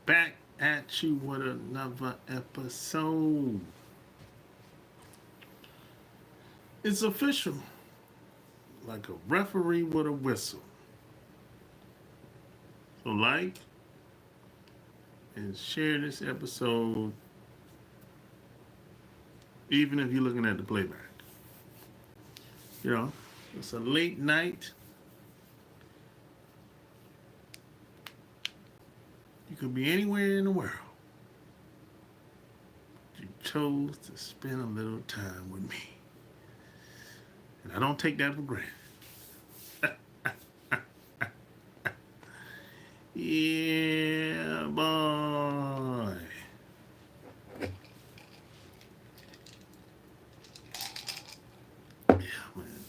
Back at you with another episode. It's official, like a referee with a whistle. So, like and share this episode, even if you're looking at the playback. You know, it's a late night. You could be anywhere in the world. You chose to spend a little time with me. And I don't take that for granted. Yeah, boy. Yeah, man.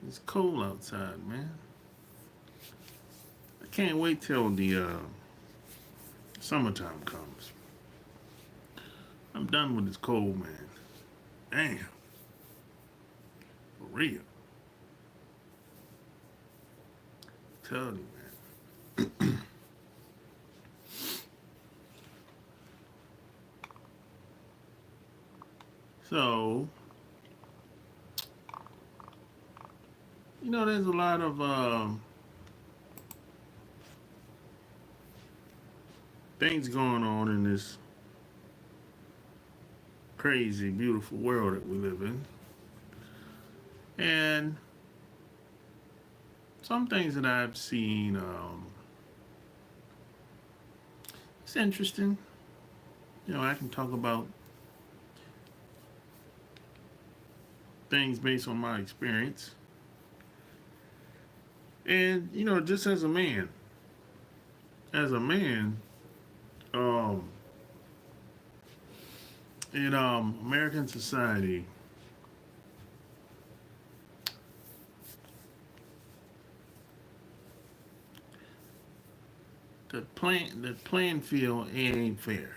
It's cold outside, man. I can't wait till the summertime comes. I'm done with this cold, man. Damn. For real. Tell you, man. So, there's a lot of things going on in this crazy, beautiful world that we live in. And some things that I've seen, it's interesting. I can talk about things based on my experience. And, just as a man, in American society, the playing field ain't fair.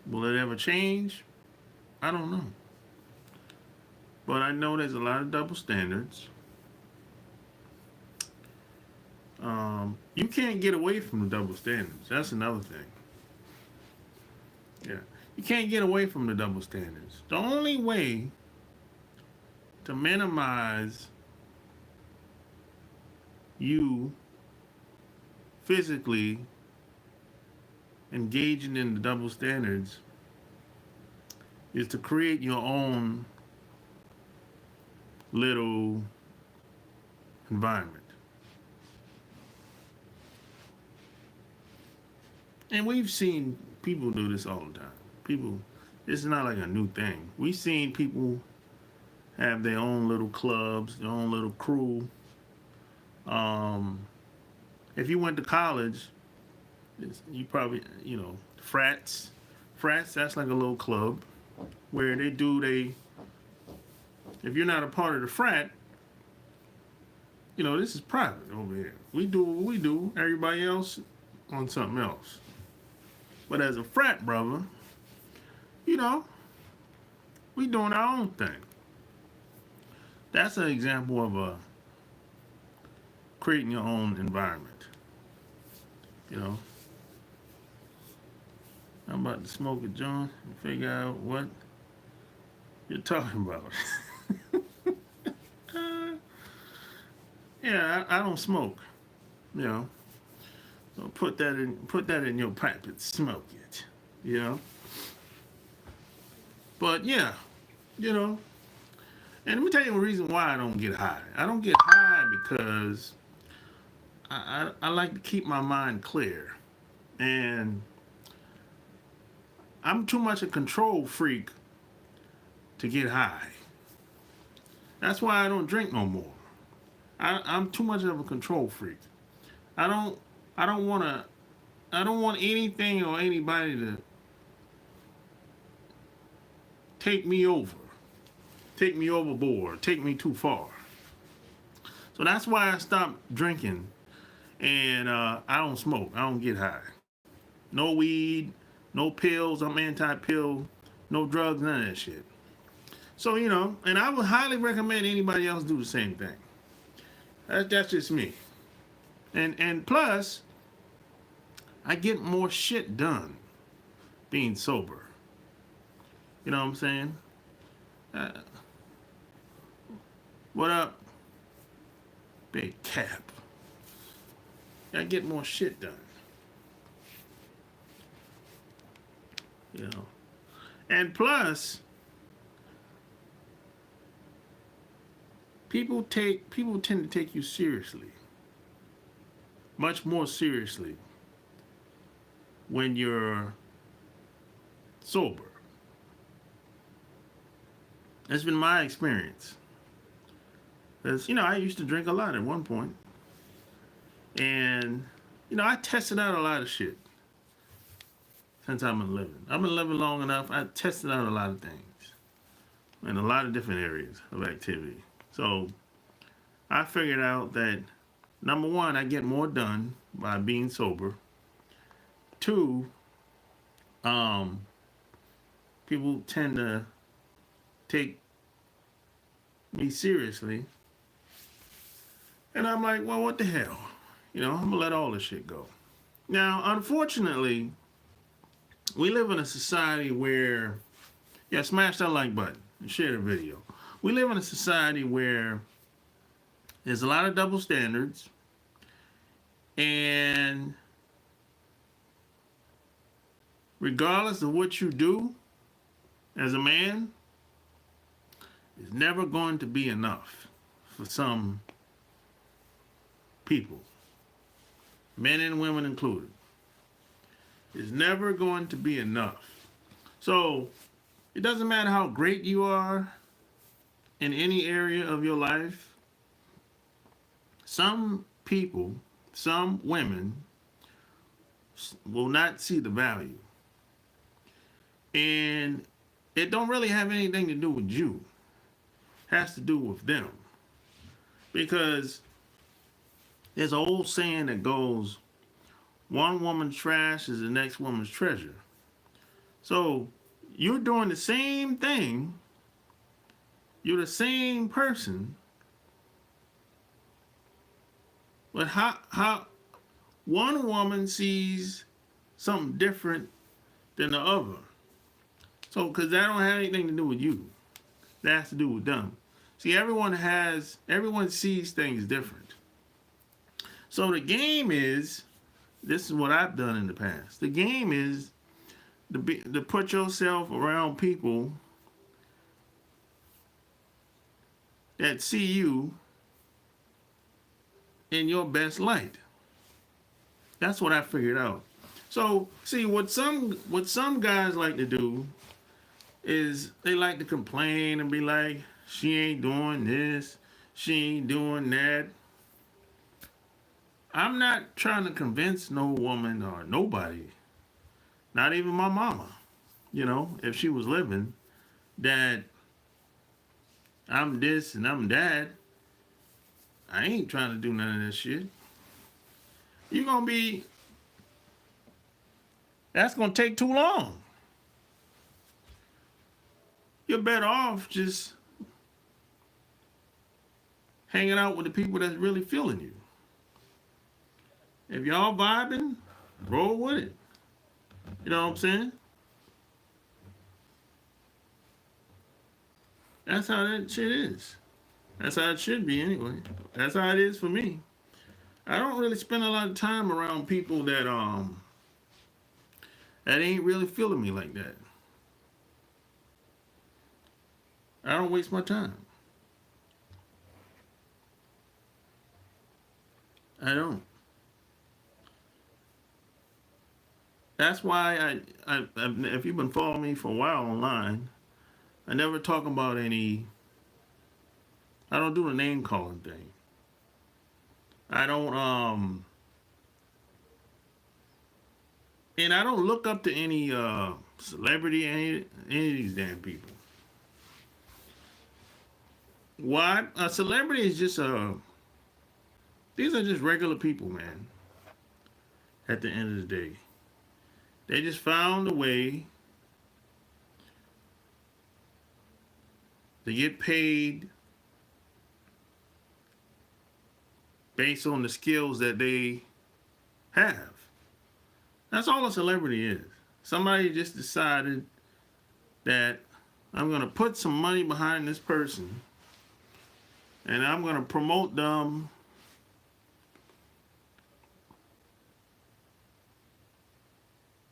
Will it ever change? I don't know. But I know there's a lot of double standards. You can't get away from the double standards. That's another thing. Yeah. You can't get away from the double standards. The only way to minimize you physically engaging in the double standards is to create your own little environment. And we've seen people do this all the time. This is not like a new thing. We've seen people have their own little clubs, their own little crew. If you went to college, you probably, frats. Frats, that's like a little club where if you're not a part of the frat, this is private over here. We do what we do, everybody else on something else. But as a frat brother, we doing our own thing. That's an example of creating your own environment. I'm about to smoke a joint and figure out what you're talking about. Yeah, I don't smoke. So put that in your pipe and smoke it. But yeah, and let me tell you the reason why I don't get high. I don't get high because I like to keep my mind clear. And I'm too much a control freak to get high. That's why I don't drink no more. I'm too much of a control freak. I don't want anything or anybody to take me overboard, take me too far. So that's why I stopped drinking, and I don't smoke. I don't get high. No weed, no pills. I'm anti-pill. no drugs, none of that shit. So, you know, and I would highly recommend anybody else do the same thing. That's just me. And plus, I get more shit done being sober. You know what I'm saying? Uh, what up, big cap? I get more shit done. You know, and plus, people tend to take you seriously, much more seriously, when you're sober. That's been my experience. Because, you know, I used to drink a lot at one point. And, you know, I tested out a lot of shit since I've been living. I've been living long enough. I tested out a lot of things in a lot of different areas of activity. So I figured out that, number one, I get more done by being sober. Two, people tend to take me seriously. And I'm like, well, what the hell? You know, I'm going to let all this shit go. Now, unfortunately, we live in a society where, yeah, smash that like button and share the video. We live in a society where there's a lot of double standards, and regardless of what you do as a man, it's never going to be enough for some people, men and women included. It's never going to be enough. So it doesn't matter how great you are in any area of your life. Some people, some women will not see the value. And it don't really have anything to do with you. It has to do with them. Because there's an old saying that goes, one woman's trash is the next woman's treasure. So you're doing the same thing. You're the same person. But how one woman sees something different than the other. So, because that don't have anything to do with you. That has to do with them. See, everyone sees things different. So the game is, this is what I've done in the past. The game is to put yourself around people that see you in your best light. That's what I figured out. So, see, what some guys like to do is they like to complain and be like, she ain't doing this, she ain't doing that. I'm not trying to convince no woman or nobody, not even my mama, you know, if she was living, that I'm this and I'm that. I ain't trying to do none of that shit. You're going to be, that's going to take too long. You're better off just hanging out with the people that's really feeling you. If y'all vibing, roll with it. You know what I'm saying? That's how that shit is. That's how it should be anyway. That's how it is for me. I don't really spend a lot of time around people that ain't really feeling me like that. I don't waste my time. I don't. That's why if you've been following me for a while online, I never talk about I don't do the name calling thing. I don't, and I don't look up to any celebrity, any of these damn people. Why? A celebrity is just these are just regular people, man. At the end of the day. They just found a way They get paid based on the skills that they have. That's all a celebrity is. Somebody just decided that I'm going to put some money behind this person and I'm going to promote them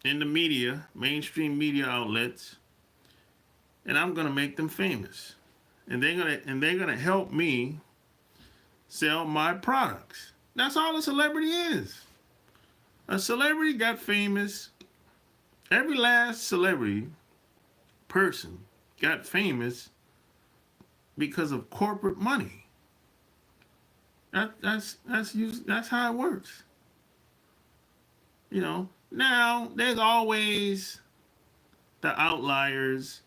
in the media, mainstream media outlets, and I'm going to make them famous. And they're going to help me sell my products. That's all a celebrity is. A celebrity got famous. Every last celebrity person got famous because of corporate money. That's how it works. You know. Now there's always the outliers,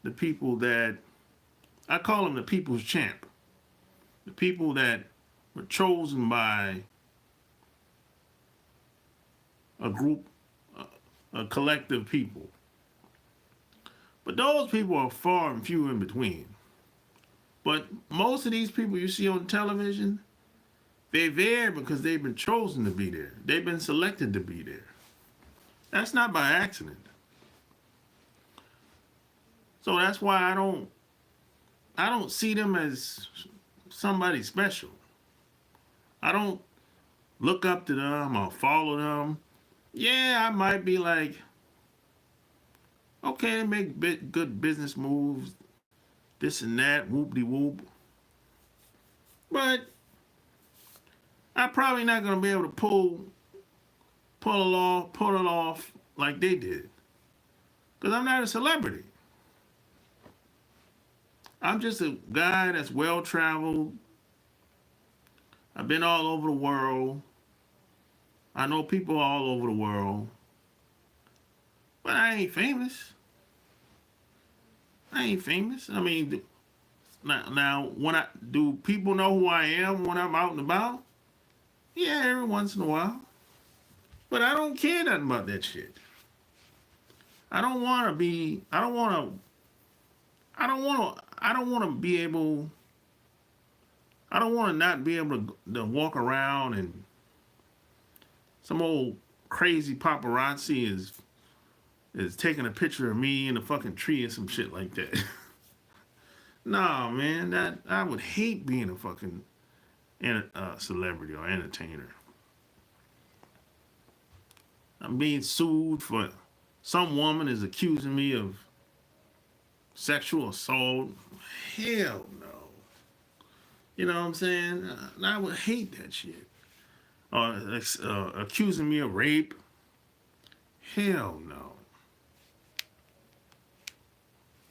the people that I call them the people's champ, the people that were chosen by a group, a collective people. But those people are far and few in between. But most of these people you see on television, they're there because they've been chosen to be there. They've been selected to be there. That's not by accident. So that's why I don't see them as somebody special. I don't look up to them or follow them. Yeah, I might be like, okay, they make good business moves, this and that, whoop-de-whoop. But I'm probably not going to be able to pull it off like they did. Because I'm not a celebrity. I'm just a guy that's well-traveled. I've been all over the world. I know people all over the world. But I ain't famous. I mean, now do people know who I am when I'm out and about? Yeah, every once in a while. But I don't care nothing about that shit. I don't want to not be able to walk around and some old crazy paparazzi is taking a picture of me in a fucking tree or some shit like that. Nah, man, I would hate being a fucking celebrity or entertainer. I'm being sued for some woman is accusing me of sexual assault. Hell no. You know what I'm saying? I would hate that shit. Or accusing me of rape. Hell no.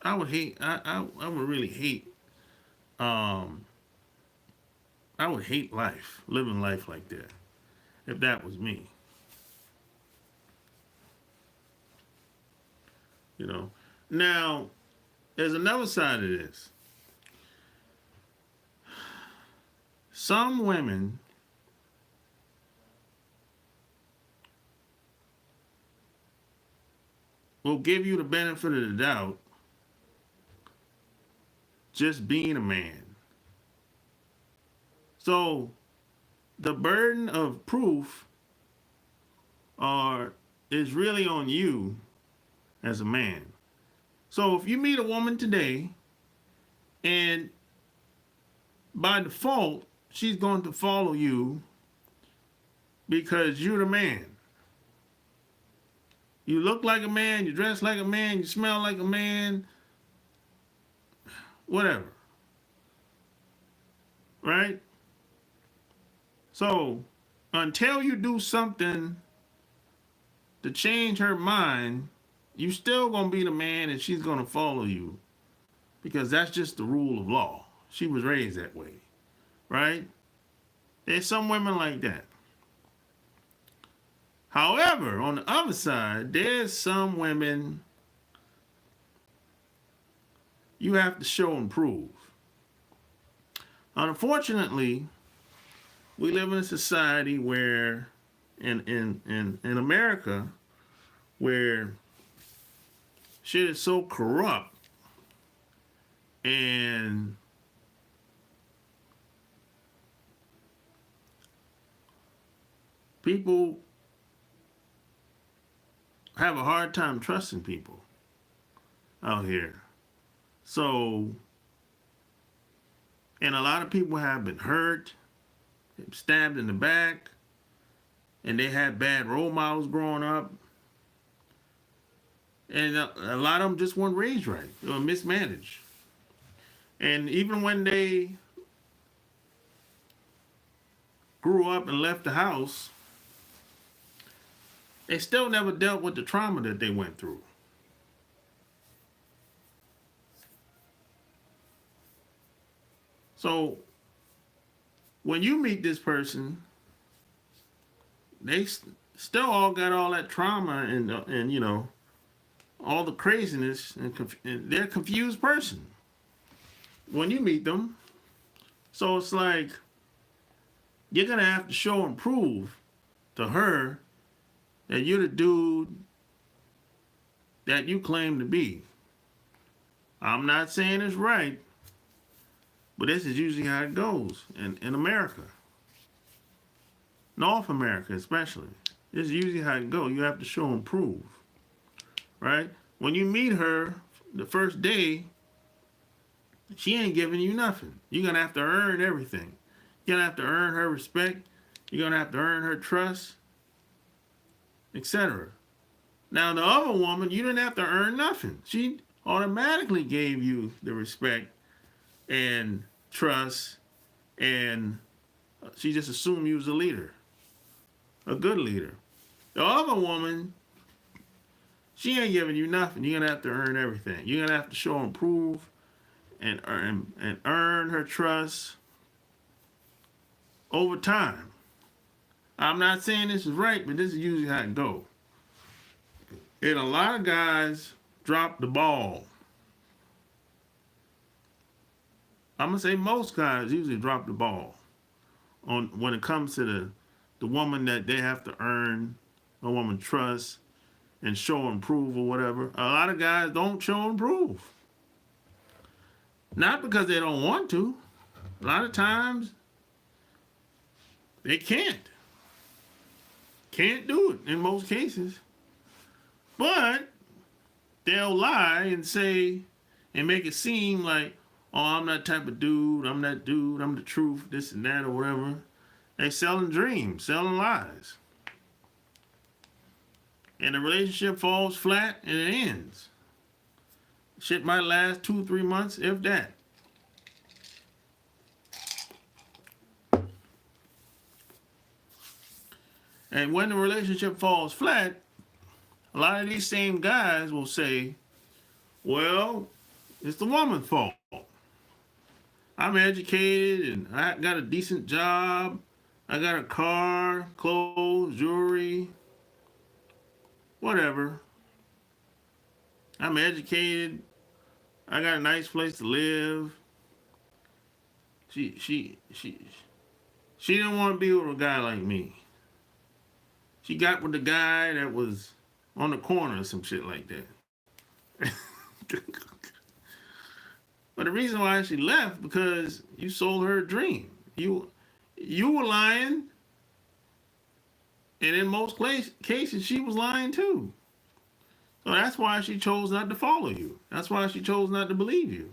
I would really hate. I would hate life, living life like that, if that was me. You know. Now, there's another side of this. Some women will give you the benefit of the doubt just being a man. So the burden of proof is really on you as a man. So if you meet a woman today and by default she's going to follow you because you're the man. You look like a man, you dress like a man, you smell like a man, whatever. Right? So, until you do something to change her mind, you still gonna be the man and she's gonna follow you. Because that's just the rule of law. She was raised that way. Right? There's some women like that. However, on the other side, there's some women you have to show and prove. Unfortunately, we live in a society where, in America, where shit is so corrupt And people have a hard time trusting people out here. So, and a lot of people have been hurt, stabbed in the back, and they had bad role models growing up. And a lot of them just weren't raised right or mismanaged. And even when they grew up and left the house, they still never dealt with the trauma that they went through. So when you meet this person, they still all got all that trauma and you know all the craziness and they're a confused person when you meet them. So it's like you're gonna have to show and prove to her that you're the dude that you claim to be. I'm not saying it's right, but this is usually how it goes in America. North America especially. This is usually how it goes. You have to show and prove. Right? When you meet her the first day, she ain't giving you nothing. You're going to have to earn everything. You're going to have to earn her respect. You're going to have to earn her trust, etc. Now, the other woman, you didn't have to earn nothing. She automatically gave you the respect and trust, and she just assumed you was a leader, a good leader. The other woman, she ain't giving you nothing. You're gonna have to earn everything. You're gonna have to show and prove and earn her trust over time. I'm not saying this is right, but this is usually how it goes. And a lot of guys drop the ball. I'm gonna say most guys usually drop the ball on when it comes to the woman that they have to earn a woman trust and show and prove or whatever. A lot of guys don't show and prove. Not because they don't want to. A lot of times they can't. Can't do it in most cases. But they'll lie and say and make it seem like, oh, I'm that type of dude, I'm that dude, I'm the truth, this and that or whatever. They selling dreams, selling lies. And the relationship falls flat and it ends. Shit might last 2-3 months, if that. And when the relationship falls flat, a lot of these same guys will say, well, it's the woman's fault. I'm educated and I got a decent job. I got a car, clothes, jewelry, whatever. I'm educated. I got a nice place to live. She didn't want to be with a guy like me. She got with the guy that was on the corner or some shit like that. But the reason why she left because you sold her a dream. You were lying, and in most cases she was lying too. So that's why she chose not to follow you. That's why she chose not to believe you.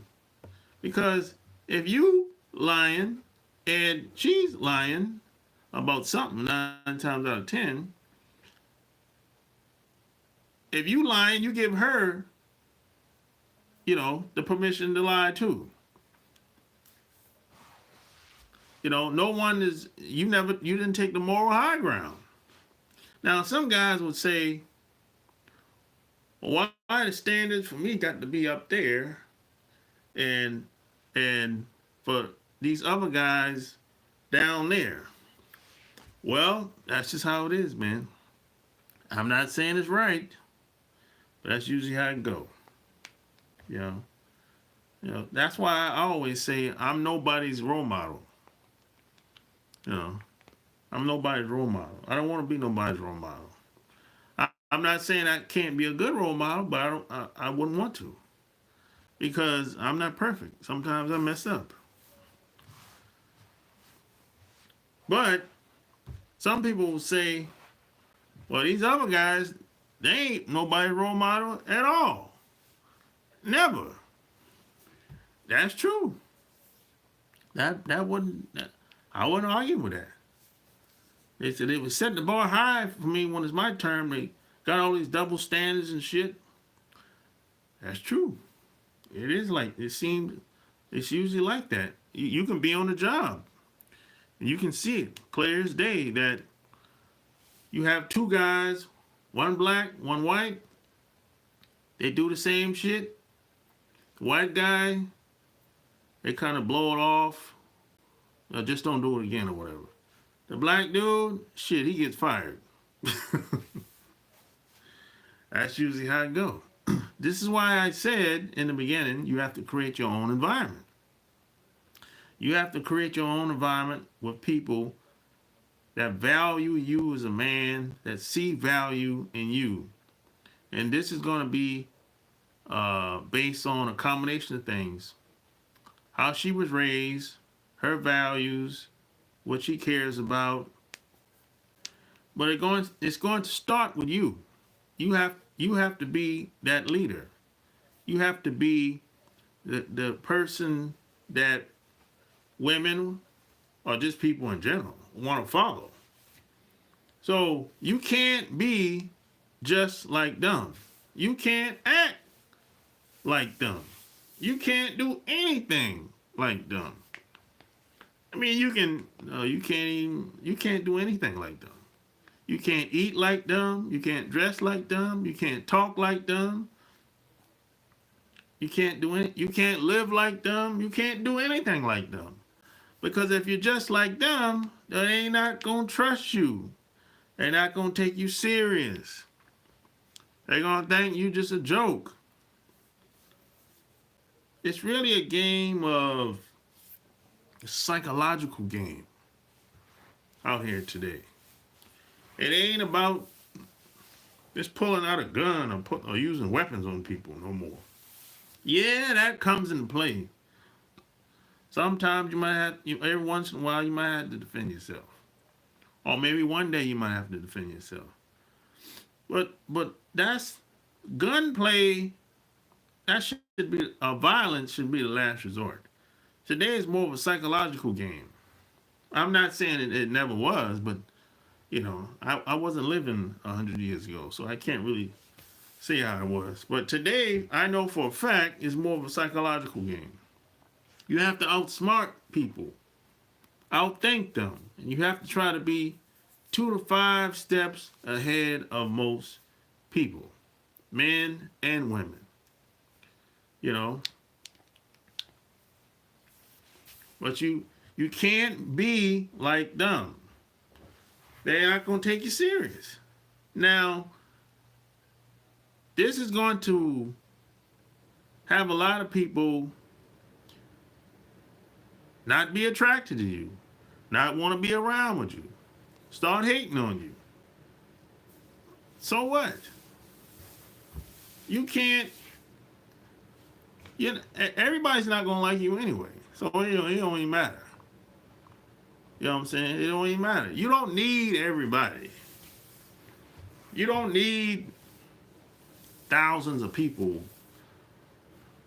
Because if you lying and she's lying about something 9 times out of 10, if you lying, you give her, the permission to lie too. No one is, you didn't take the moral high ground. Now, some guys would say, well, why the standards for me got to be up there and for these other guys down there? Well, that's just how it is, man. I'm not saying it's right, but that's usually how it goes. That's why I always say I'm nobody's role model. I'm nobody's role model. I don't want to be nobody's role model. I'm not saying I can't be a good role model, but I wouldn't want to. because I'm not perfect. Sometimes I mess up. But some people will say, well, these other guys, they ain't nobody role model at all. Never. That's true. That wouldn't I wouldn't argue with that. They said it was setting the bar high for me when it's my turn. They got all these double standards and shit. That's true. It is like it seemed. It's usually like that. You can be on the job, and you can see it clear as day that you have two guys, one black, one white. They do the same shit. The white guy, they kind of blow it off. Just don't do it again or whatever. The black dude, shit, he gets fired. That's usually how it goes. This is why I said in the beginning, you have to create your own environment. You have to create your own environment with people that value you as a man, that see value in you. And this is going to be based on a combination of things. How she was raised, her values, what she cares about. But it's going to start with you. You have to be that leader. You have to be the person that women or just people in general want to follow. So you can't be just like them. You can't act like them. You can't do anything like them. I mean, you can't do anything like them. You can't eat like them. You can't dress like them. You can't talk like them. You can't you can't live like them. You can't do anything like them. Because if you're just like them, they ain't not gonna trust you. They're not gonna take you serious. They're gonna think you just a joke. It's really a game of a psychological game out here today. It ain't about just pulling out a gun or using weapons on people no more. Yeah, that comes into play. Sometimes you might have, every once in a while, you might have to defend yourself. Or maybe one day you might have to defend yourself. But that's gunplay. That should be violence should be the last resort. Today is more of a psychological game. I'm not saying it never was, but you know, I wasn't living 100 years ago, so I can't really say how it was. But today, I know for a fact, it's more of a psychological game. You have to outsmart people, outthink them, and you have to try to be 2 to 5 steps ahead of most people, men and women. You know, but you can't be like them. They're not going to take you serious. Now, this is going to have a lot of people not be attracted to you, not want to be around with you, start hating on you. So what? You can't, everybody's not going to like you anyway. So it don't even matter. You know what I'm saying? It don't even matter. You don't need everybody. You don't need thousands of people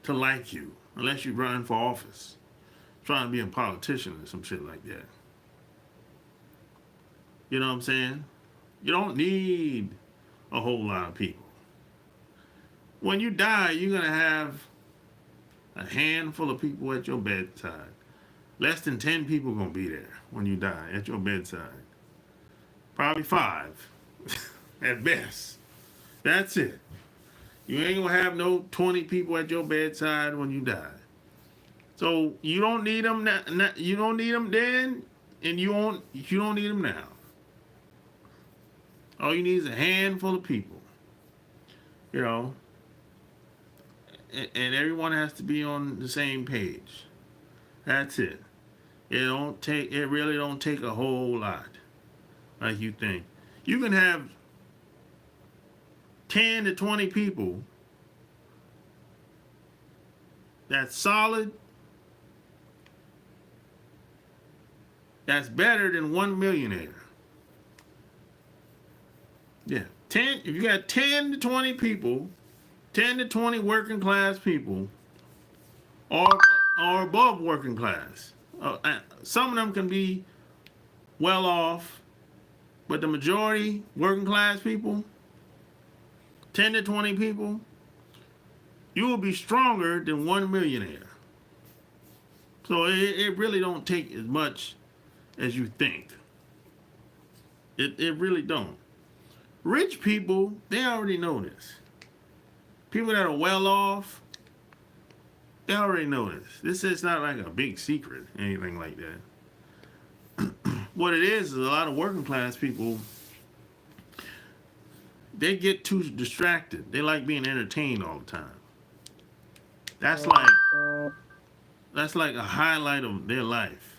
to like you unless you run for office, trying to be a politician or some shit like that. You know what I'm saying? You don't need a whole lot of people. When you die, you're going to have a handful of people at your bedside. Less than 10 people going to be there when you die at your bedside. Probably 5 at best. That's it. You ain't going to have no 20 people at your bedside when you die. So you don't need them now, you don't need them then, and you don't need them now. All you need is a handful of people. You know, and everyone has to be on the same page. That's it. It really don't take a whole lot like you think. You can have 10 to 20 people that's solid, that's better than one millionaire. Yeah. 10, if you got 10 to 20 people, 10 to 20 working class people, or above working class. Some of them can be well off, but the majority working class people, 10 to 20 people, you will be stronger than one millionaire. So it really don't take as much as you think. It really don't. Rich people, they already know this. People that are well off, they already know this. This is not like a big secret, anything like that. What it is a lot of working class people, they get too distracted. They like being entertained all the time. That's like a highlight of their life.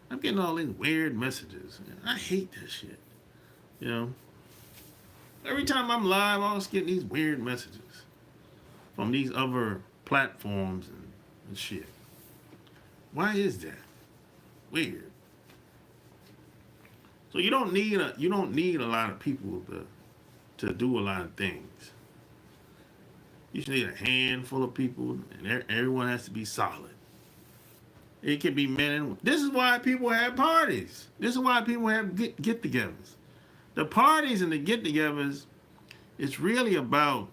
I'm getting all these weird messages. I hate this shit. You know? Every time I'm live, I always get these weird messages from these other platforms and shit. Why is that? Weird. So you don't need a lot of people to do a lot of things. You just need a handful of people, and everyone has to be solid. It can be men and women. This is why people have parties. This is why people have get-togethers. The parties and the get-togethers, it's really about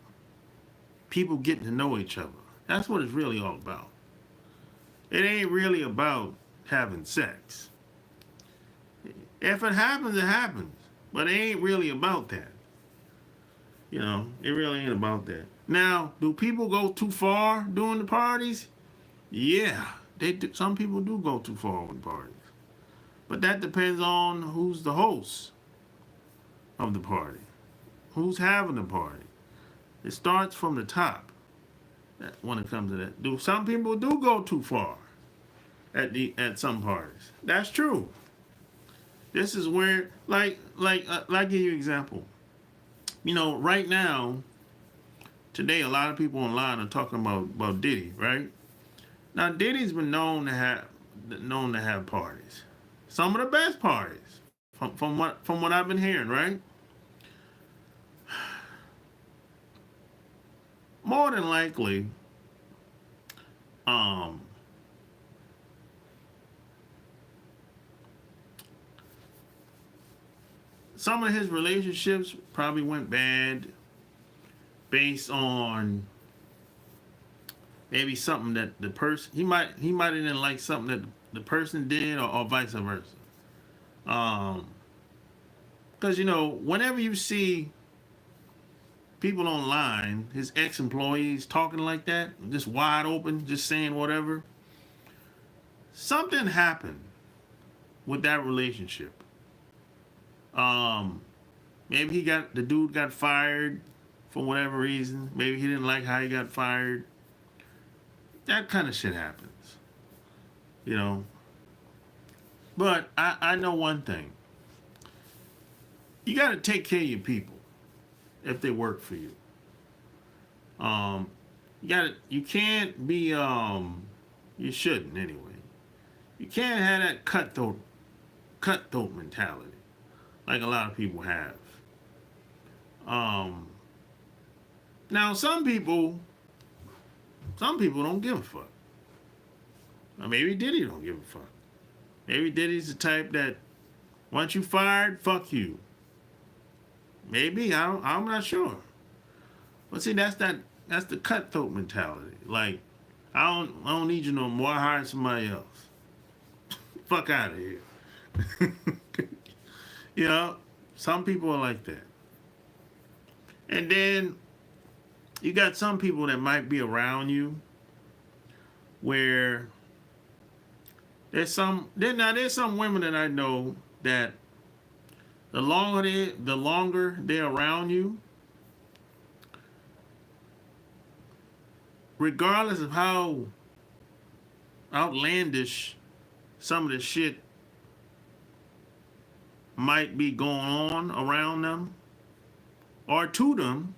people getting to know each other. That's what it's really all about. It ain't really about having sex. If it happens, it happens. But it ain't really about that. You know, it really ain't about that. Now, do people go too far during the parties? Yeah, they do. Some people do go too far with parties. But that depends on who's the host of the party. Who's having the party. It starts from the top when it comes to that. Some people do go too far at some parties. That's true. This is where, like, I'll give you an example. You know, right now, today, a lot of people online are talking about Diddy, right? Now, Diddy's been known to have parties. Some of the best parties, from what I've been hearing, right? More than likely, some of his relationships probably went bad based on maybe something that the person he might have didn't like something that the person did, or vice versa. Because you know, whenever you see people online, his ex-employees talking like that, just wide open, just saying whatever, something happened with that relationship. Maybe the dude got fired for whatever reason. Maybe he didn't like how he got fired. That kind of shit happens, you know. But I know one thing. You got to take care of your people if they work for you. You can't be, you shouldn't anyway. You can't have that cutthroat mentality like a lot of people have. Now some people don't give a fuck. Or maybe Diddy don't give a fuck. Maybe Diddy's the type that once you fired, fuck you. Maybe, I'm not sure. But see, that's the cutthroat mentality. Like, I don't need you no more. I hired somebody else. Fuck out of here. You know, some people are like that. And then you got some people that might be around you where there's some women that I know that the longer they're around you, regardless of how outlandish some of the shit might be going on around them or to them,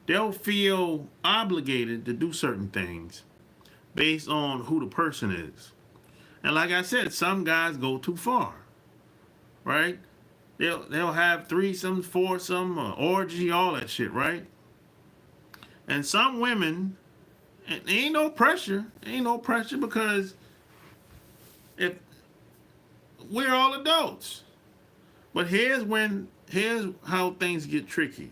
they'll feel obligated to do certain things based on who the person is. And like I said, some guys go too far, right? They'll have threesomes, foursome, orgy, all that shit, right? And some women, ain't no pressure, because if we're all adults. But here's how things get tricky.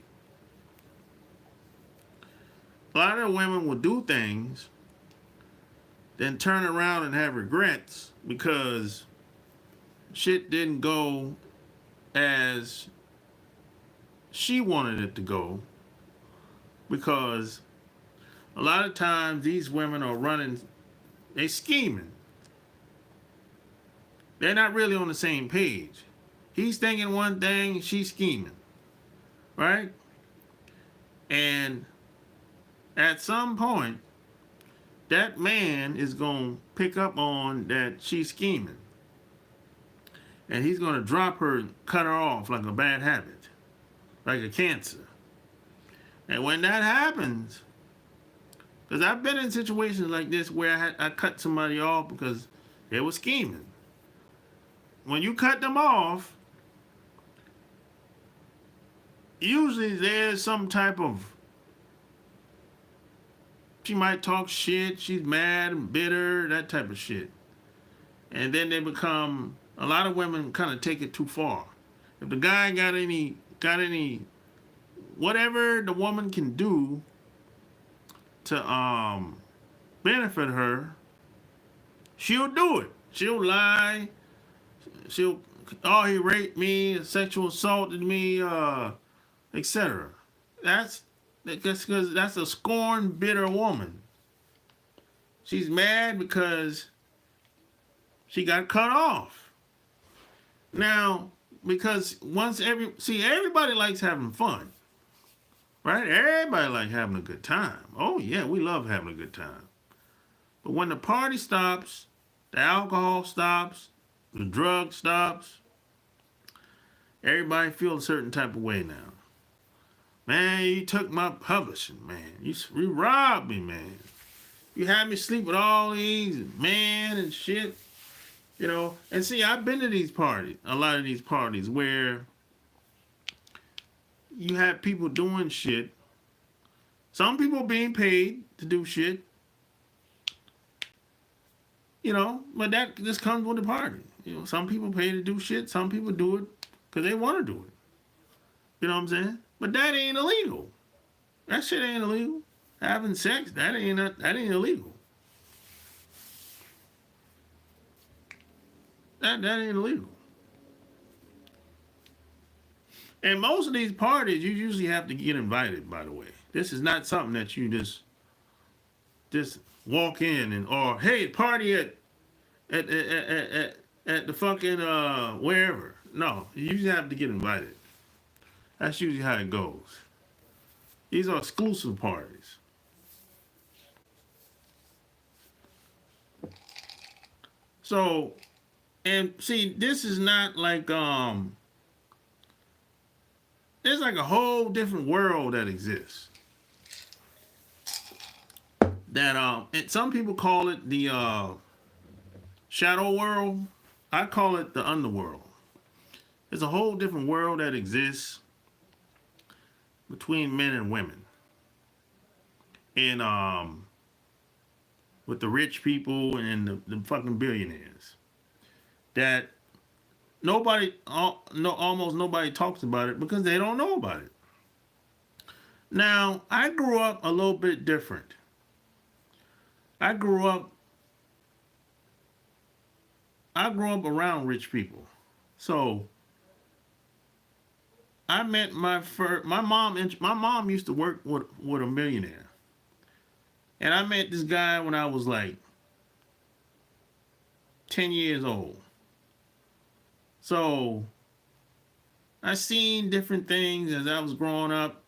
A lot of women will do things, then turn around and have regrets because shit didn't go as she wanted it to go. Because a lot of times these women are they scheming. They're not really on the same page. He's thinking one thing, she's scheming, right? And at some point, that man is going to pick up on that she's scheming. And he's going to drop her and cut her off like a bad habit, like a cancer. And when that happens, because I've been in situations like this where I cut somebody off because they were scheming. When you cut them off, usually there's some type of, she might talk shit, she's mad and bitter, that type of shit. And then they become, a lot of women kind of take it too far. If the guy got any, whatever the woman can do to benefit her, she'll do it. She'll lie. He raped me, sexual assaulted me, etc. That's because that's a scorned, bitter woman. She's mad because she got cut off. Now, because everybody likes having fun, right? Everybody likes having a good time. Oh yeah, we love having a good time. But when the party stops, the alcohol stops, the drug stops, everybody feels a certain type of way now. Man, you took my publishing, man. You robbed me, man. You had me sleep with all these men and shit. You know, and see, I've been to these parties, a lot of these parties where you have people doing shit. Some people being paid to do shit. You know, but that just comes with the party. You know, some people pay to do shit. Some people do it because they want to do it. You know what I'm saying? But that ain't illegal. That shit ain't illegal. Having sex, that ain't illegal. That ain't illegal. And most of these parties, you usually have to get invited, by the way. This is not something that you just walk in or hey, party at the fucking wherever. No, you usually have to get invited. That's usually how it goes. These are exclusive parties. So, and see, this is not like there's like a whole different world that exists. That and some people call it the shadow world. I call it the underworld. There's a whole different world that exists between men and women. And with the rich people and the fucking billionaires. That almost nobody talks about it because they don't know about it. Now, I grew up a little bit different. I grew up around rich people. So I met my mom used to work with a millionaire. And I met this guy when I was like 10 years old. So I seen different things as I was growing up.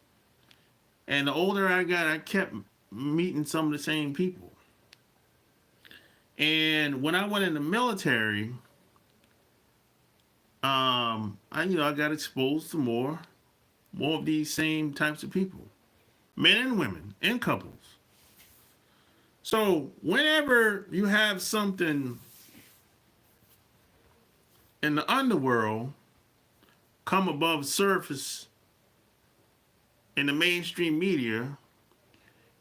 And the older I got, I kept meeting some of the same people. And when I went in the military, I got exposed to more of these same types of people. men and women, in couples. So whenever you have something in the underworld come above surface in the mainstream media,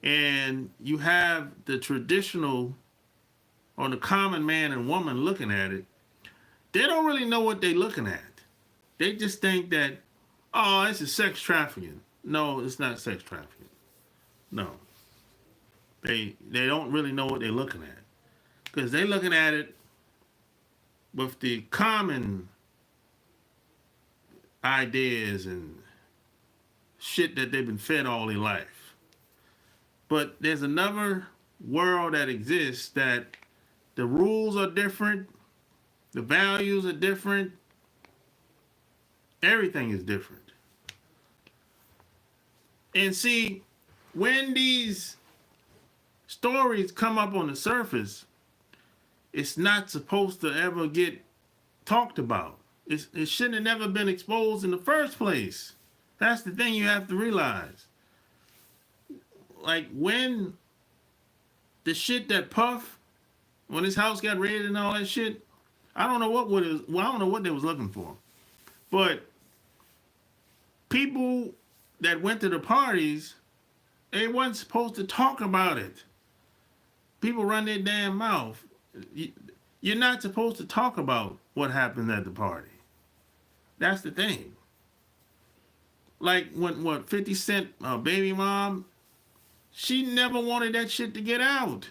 and you have the traditional or the common man and woman looking at it, they don't really know what they're looking at. They just think that, oh, this is sex trafficking. No, it's not sex trafficking. No. They don't really know what they're looking at. Because they're looking at it with the common ideas and shit that they've been fed all their life. But there's another world that exists that the rules are different, the values are different, everything is different. And see, when these stories come up on the surface, it's not supposed to ever get talked about. It shouldn't have never been exposed in the first place. That's the thing you have to realize. Like when the shit that Puff, when his house got raided and all that shit, I don't know what I don't know what they was looking for. But people that went to the parties, they weren't supposed to talk about it. People run their damn mouth. You're not supposed to talk about what happened at the party. That's the thing. Like when 50 Cent baby mom, she never wanted that shit to get out.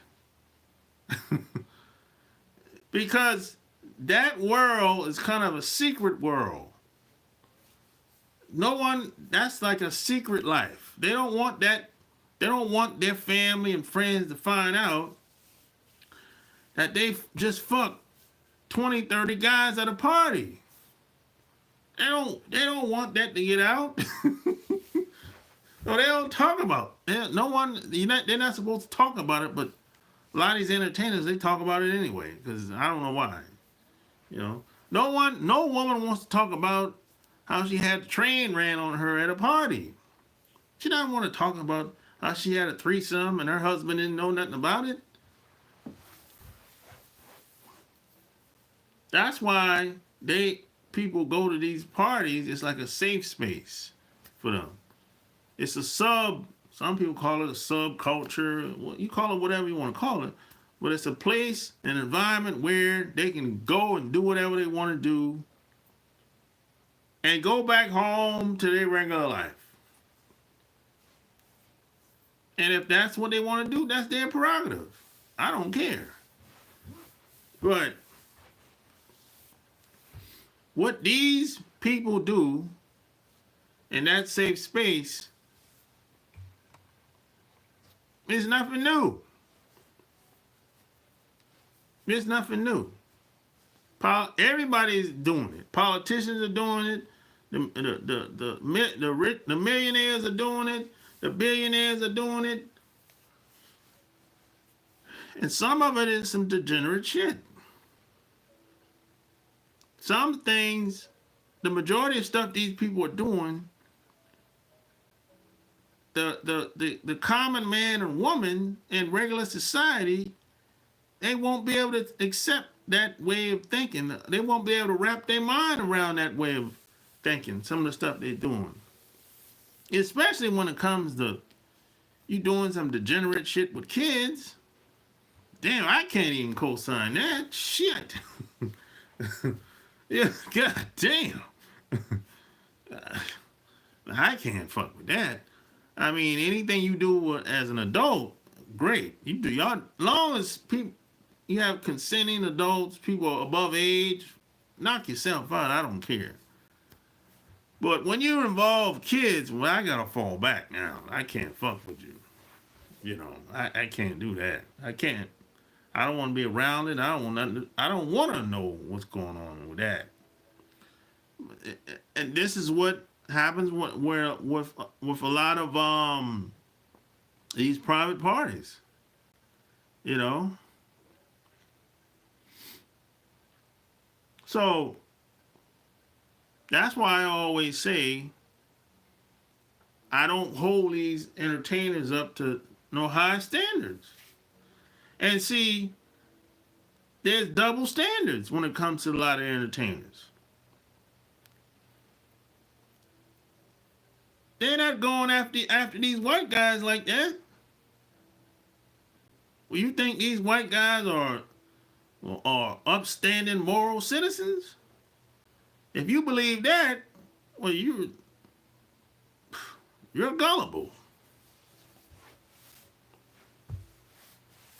Because that world is kind of a secret world. No one, that's like a secret life. They don't want that. They don't want their family and friends to find out that they just fucked 20, 30 guys at a party. They don't want that to get out. No, they don't talk about it. They're not supposed to talk about it, but a lot of these entertainers, they talk about it anyway, because I don't know why. You know, no woman wants to talk about how she had the train ran on her at a party. She doesn't want to talk about how she had a threesome and her husband didn't know nothing about it. That's why people go to these parties. It's like a safe space for them. It's some people call it a subculture. You call it whatever you want to call it. But it's a place, an environment where they can go and do whatever they want to do and go back home to their regular life. And if that's what they want to do, that's their prerogative. I don't care. But what these people do in that safe space is nothing new. It's nothing new. Everybody's doing it. Politicians are doing it. The millionaires are doing it. The billionaires are doing it. And some of it is some degenerate shit. Some things, the majority of stuff these people are doing, the common man or woman in regular society, they won't be able to accept that way of thinking. They won't be able to wrap their mind around that way of thinking, some of the stuff they're doing. Especially when it comes to you doing some degenerate shit with kids. Damn, I can't even co-sign that. Shit. Yeah, god damn. I can't fuck with that. I mean, anything you do as an adult, great. You do y'all, long as people, you have consenting adults, people above age, knock yourself out. I don't care. But when you involve kids, well, I gotta fall back now. I can't fuck with you. You know, I can't do that. I can't. I don't want to be around it. I don't want to know what's going on with that. And this is what happens with a lot of these private parties. You know. So that's why I always say I don't hold these entertainers up to no high standards. And see, there's double standards when it comes to a lot of entertainers. They're not going after these white guys like that. Well, you think these white guys are upstanding moral citizens? If you believe that, well, you're gullible.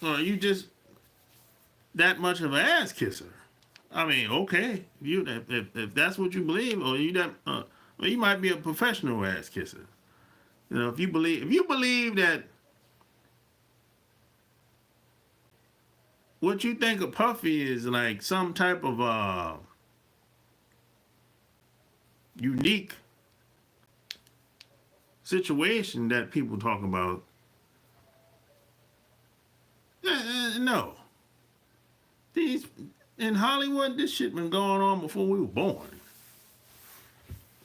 Or you just that much of an ass kisser. I mean, okay, if that's what you believe, or well, you might be a professional ass kisser. You know, if you believe that what you think of Puffy is like some type of unique situation that people talk about, no. In Hollywood, this shit been going on before we were born.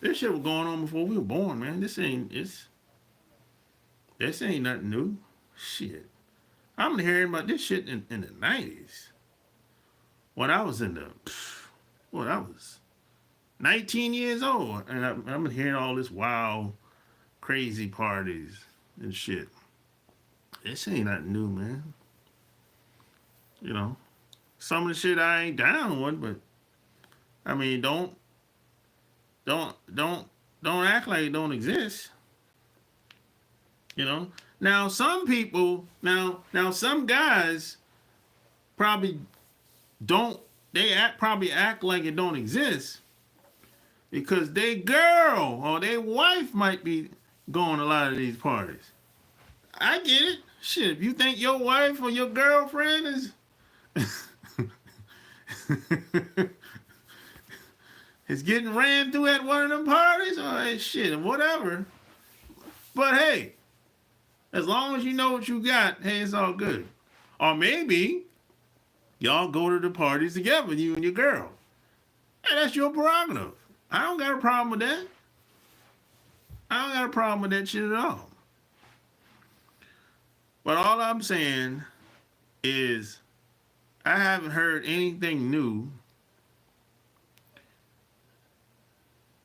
This shit was going on before we were born, man. This ain't nothing new. Shit. I'm hearing about this shit in the 90s. When I was I was 19 years old. And I'm hearing all this wild, crazy parties and shit. This ain't nothing new, man. You know, some of the shit I ain't down with, but I mean, don't act like it don't exist. You know. Now some people, now some guys probably probably act like it don't exist because they girl or their wife might be going to a lot of these parties. I get it. Shit, if you think your wife or your girlfriend is is getting ran through at one of them parties, or shit, whatever. But hey, as long as you know what you got, hey, it's all good. Or maybe y'all go to the parties together, you and your girl. Hey, that's your prerogative. I don't got a problem with that. I don't got a problem with that shit at all. But all I'm saying is I haven't heard anything new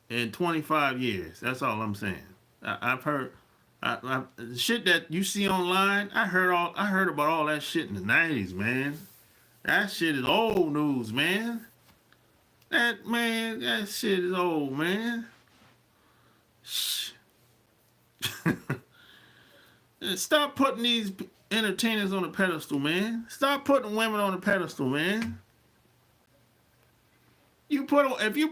in 25 years. That's all I'm saying. I've heard the shit that you see online. I heard about all that shit in the 90s, man. That shit is old news, man. That shit is old, man. Stop putting these entertainers on a pedestal, man. Stop putting women on a pedestal, man. If you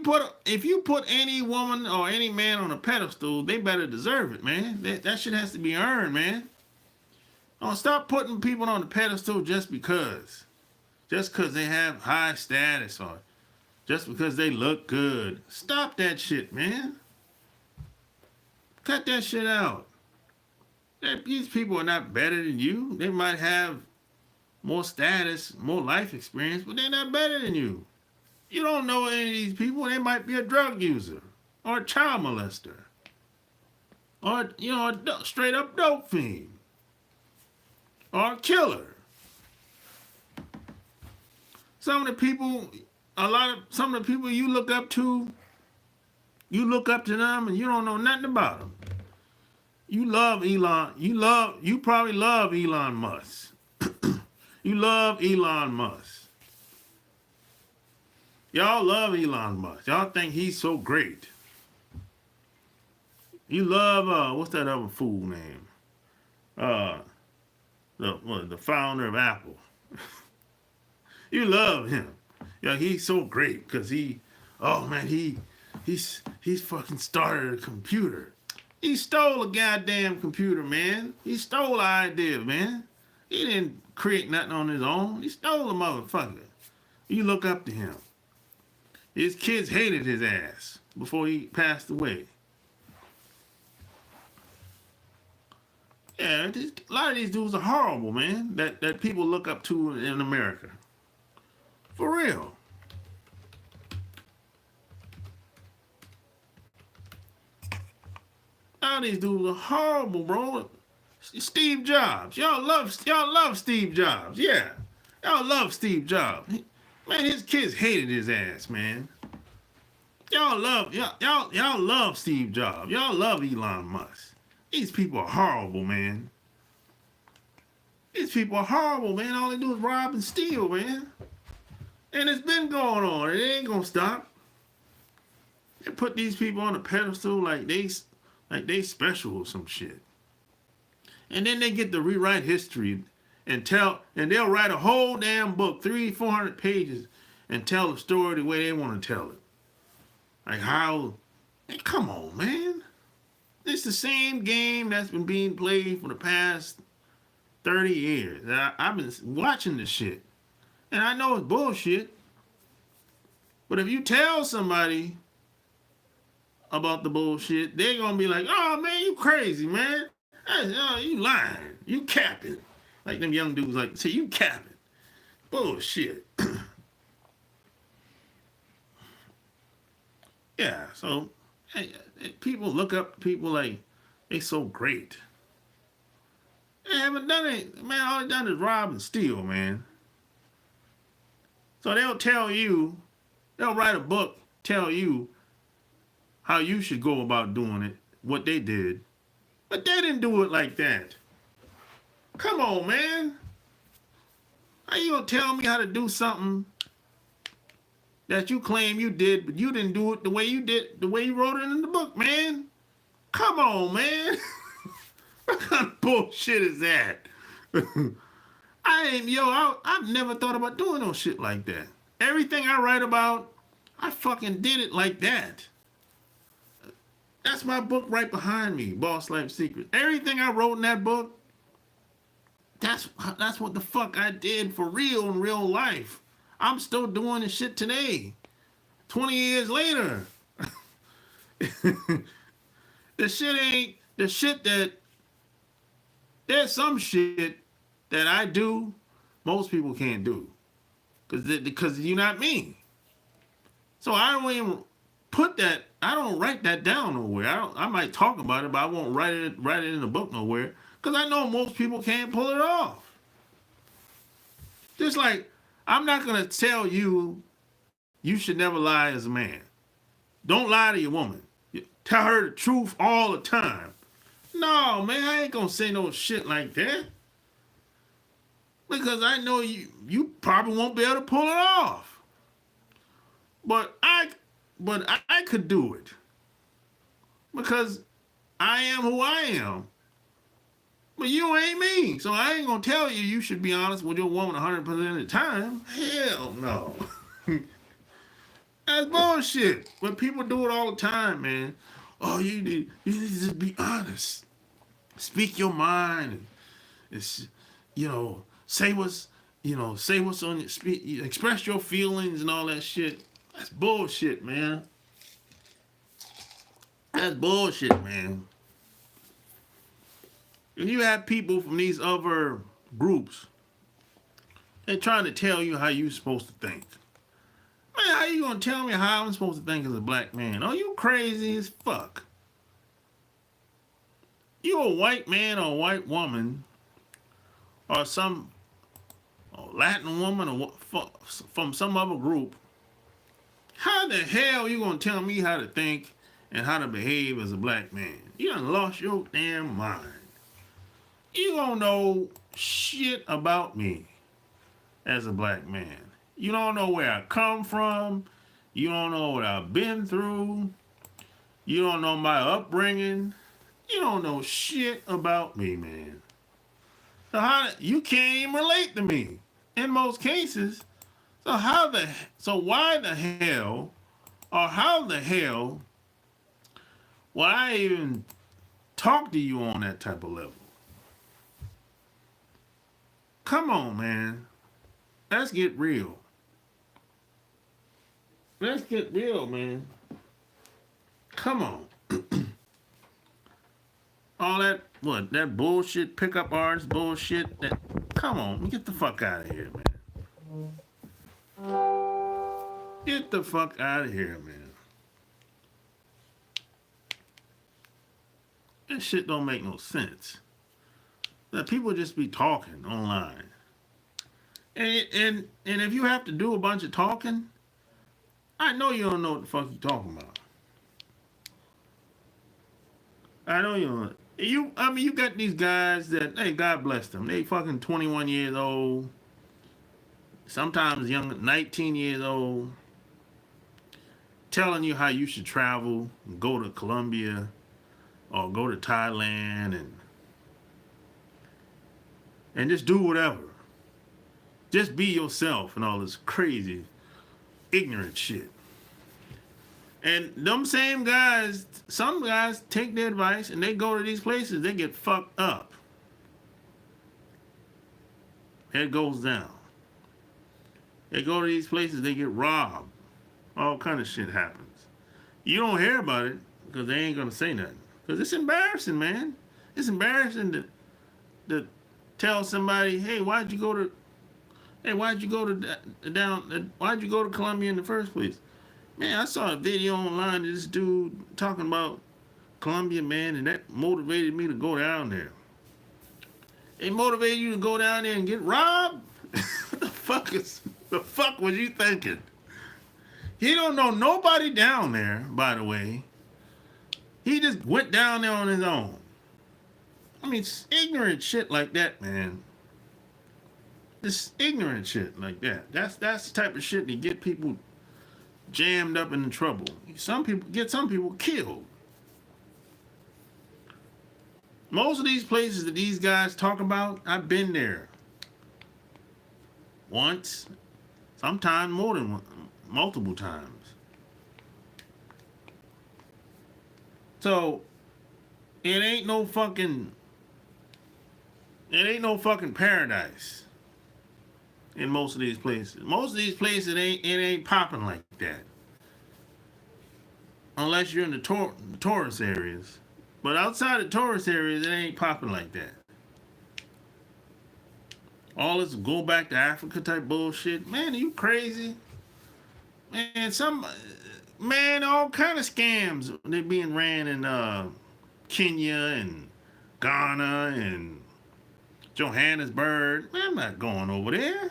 put any woman or any man on a pedestal, they better deserve it, man. That shit has to be earned, man. Don't stop putting people on the pedestal just because they have high status or just because they look good. Stop that shit, man. Cut that shit out. These people are not better than you. They might have more status, more life experience, but they're not better than you. You don't know any of these people. They might be a drug user or a child molester or, a straight up dope fiend or a killer. Some of the people you look up to them and you don't know nothing about them. You love Elon. You probably love Elon Musk. You love Elon Musk. Y'all love Elon Musk. Y'all think he's so great. You love, what's that other fool name? The founder of Apple. You love him. Yeah, he's so great because he's fucking started a computer. He stole a goddamn computer, man. He stole an idea, man. He didn't create nothing on his own. He stole a motherfucker. You look up to him. His kids hated his ass before he passed away. Yeah, a lot of these dudes are horrible, man, that people look up to in America. For real. Y'all these dudes are horrible, bro. Steve Jobs. Y'all love Steve Jobs. Yeah. Y'all love Steve Jobs. Man, his kids hated his ass, man. Y'all love Steve Jobs. Y'all love Elon Musk. These people are horrible, man. These people are horrible, man. All they do is rob and steal, man. And it's been going on. It ain't gonna stop. They put these people on a pedestal like they special or some shit. And then they get to rewrite history and they'll write a whole damn book, 300-400 pages, and tell the story the way they want to tell it. Like how, hey, come on, man. It's the same game that's been being played for the past 30 years. I've been watching this shit. And I know it's bullshit. But if you tell somebody about the bullshit, they're going to be like, oh, man, you crazy, man. You lying. You capping. Like them young dudes like to say, you capping. Bullshit. Yeah, so hey, people look up people like they so great. They haven't done it. Man, all they done is rob and steal, man. So they'll write a book, tell you how you should go about doing it, what they did. But they didn't do it like that. Come on, man. How you gonna tell me how to do something that you claim you did, but you didn't do it the way you wrote it in the book, man? Come on, man. What kind of bullshit is that? I've never thought about doing no shit like that. Everything I write about, I fucking did it like that. That's my book right behind me, Boss Life Secrets. Everything I wrote in that book, that's what the fuck I did for real in real life. I'm still doing this shit today, 20 years later. There's some shit that I do, most people can't do. Because you're not me. So I don't even I don't write that down nowhere. I might talk about it, but I won't write it in the book nowhere. Because I know most people can't pull it off. Just like, I'm not going to tell you should never lie as a man. Don't lie to your woman. Tell her the truth all the time. No, man, I ain't going to say no shit like that. Because I know you probably won't be able to pull it off. But I could do it. Because I am who I am. But you ain't me. So I ain't going to tell you should be honest with your woman 100% of the time. Hell no. That's bullshit. But people do it all the time, man. Oh, you need to just be honest. Speak your mind. It's, say what's on your speak. Express your feelings and all that shit. That's bullshit, man. That's bullshit, man. And you have people from these other groups, they're trying to tell you how you're supposed to think. Man, how you gonna tell me how I'm supposed to think as a black man? Are you crazy as fuck? You a white man or a white woman, or some Latin woman or from some other group, how the hell you gonna tell me how to think and how to behave as a black man? You done lost your damn mind. You don't know shit about me as a black man. You don't know where I come from. You don't know what I've been through. You don't know my upbringing. You don't know shit about me, man. So you can't even relate to me in most cases. So why the hell, or how the hell, will I even talk to you on that type of level? Come on, man. Let's get real. Let's get real, man. Come on. All that bullshit, pickup artist bullshit, come on, get the fuck out of here, man. Get the fuck out of here, man. That shit don't make no sense. That people just be talking online. And if you have to do a bunch of talking, I know you don't know what the fuck you talking about. I know you don't. I mean, you got these guys that, hey, God bless them. They fucking 21 years old, sometimes young, 19 years old, telling you how you should travel, go to Colombia or go to Thailand and just do whatever. Just be yourself and all this crazy, ignorant shit. And them same guys, some guys take their advice and they go to these places, they get fucked up. It goes down. They go to these places, they get robbed. All kind of shit happens. You don't hear about it because they ain't gonna say nothing. Because it's embarrassing, man. It's embarrassing to tell somebody, hey, why'd you go to Colombia in the first place? Man, I saw a video online of this dude talking about Colombia, man, and that motivated me to go down there. It motivated you to go down there and get robbed? What the fuck was you thinking? He don't know nobody down there, by the way. He just went down there on his own. I mean, it's ignorant shit like that, man. This ignorant shit like that. That's the type of shit that get people jammed up in trouble. Some people killed. Most of these places that these guys talk about, I've been there. Once, sometimes more than one, multiple times. So it ain't no fucking paradise in most of these places. Most of these places it ain't popping like that. Unless you're in the tourist areas. But outside the tourist areas, it ain't popping like that. All this go back to Africa type bullshit. Man, are you crazy? Man, all kind of scams they being ran in Kenya and Ghana and Johannesburg. Man, I'm not going over there.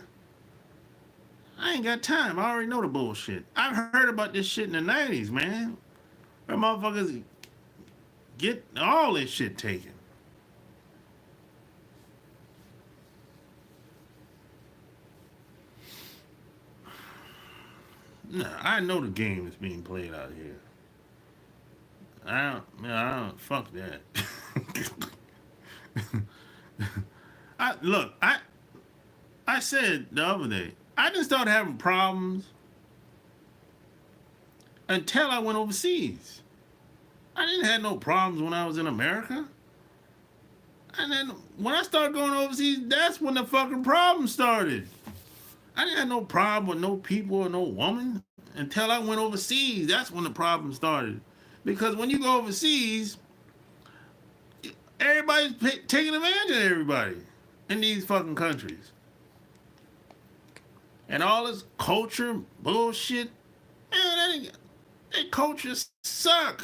I ain't got time. I already know the bullshit. I've heard about this shit in the 90s, man. Where motherfuckers get all this shit taken. Nah, I know the game is being played out here. I don't fuck that. I said the other day, I didn't start having problems until I went overseas. I didn't have no problems when I was in America. And then when I started going overseas, that's when the fucking problem started. I didn't have no problem with no people or no woman until I went overseas. That's when the problem started. Because when you go overseas, everybody's taking advantage of everybody in these fucking countries. And all this culture bullshit, man, that culture suck.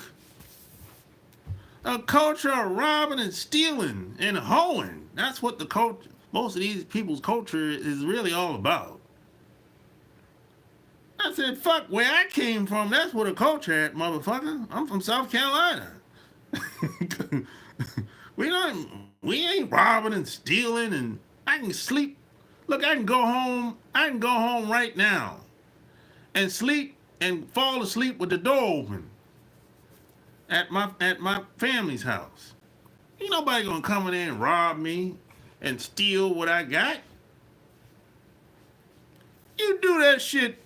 A culture of robbing and stealing and hoeing. That's what the culture, most of these people's culture is really all about. I said, fuck, where I came from, that's where the culture at, motherfucker. I'm from South Carolina. We ain't robbing and stealing, and I can sleep. Look, I can go home right now and sleep and fall asleep with the door open at my family's house. Ain't nobody gonna come in there and rob me and steal what I got. You do that shit